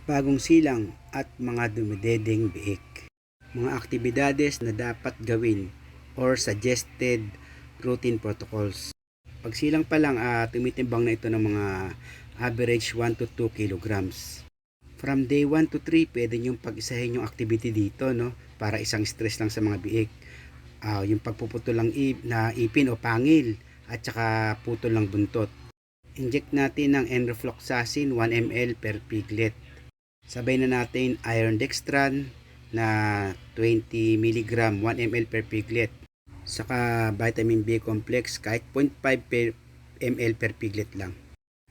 bagong silang at mga dumidedeng biik. Mga aktibidades na dapat gawin or suggested routine protocols. Pag silang pa lang, tumitimbang na ito ng mga average 1 to 2 kilograms. From day 1 to 3, pwede nyo pag-isahin yung activity dito, no? Para isang stress lang sa mga biik. Yung pagpuputol ng na ipin o pangil at saka putol ng buntot. Inject natin ng enrofloxacin 1 ml per piglet. Sabay na natin iron dextran na 20 mg 1 ml per piglet. Saka vitamin B complex kahit 0.5 ml per piglet lang.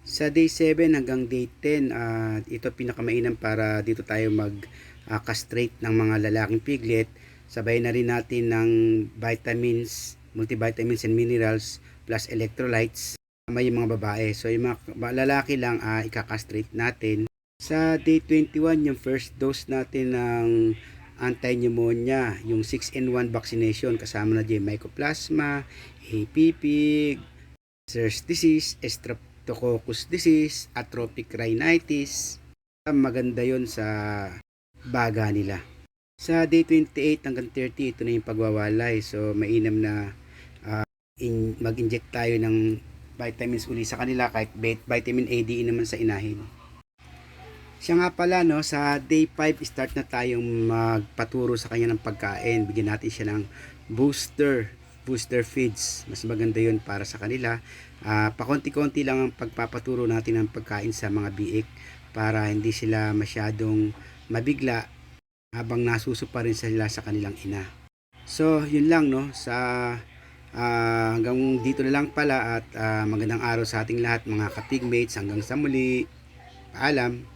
Sa day 7 hanggang day 10, ito pinakamainam para dito tayo mag-castrate ng mga lalaking piglet. Sabay na rin natin ng vitamins, multivitamins and minerals plus electrolytes. May mga babae. So yung mga lalaki lang ika-castrate natin. Sa day 21, yung first dose natin ng anti-pneumonia, yung 6-in-1 vaccination kasama na dyan mycoplasma, APP, SARS disease, Streptococcus disease, atrophic rhinitis. Maganda yon sa baga nila. Sa day 28 hanggang 30, ito na yung pagwawalay. So mainam na mag-inject tayo ng vitamins uli sa kanila kahit vitamin A, D naman sa inahin. Siya nga pala, no, sa day 5 start na tayong magpaturo sa kanya ng pagkain. Bigyan natin siya ng booster feeds. Mas maganda yun para sa kanila. Pakonti-konti lang ang pagpapaturo natin ng pagkain sa mga biik para hindi sila masyadong mabigla habang nasusupa rin sila sa kanilang ina. So yun lang, no, hanggang dito na lang pala at magandang araw sa ating lahat mga ka-pigmates. Hanggang sa muli. Paalam.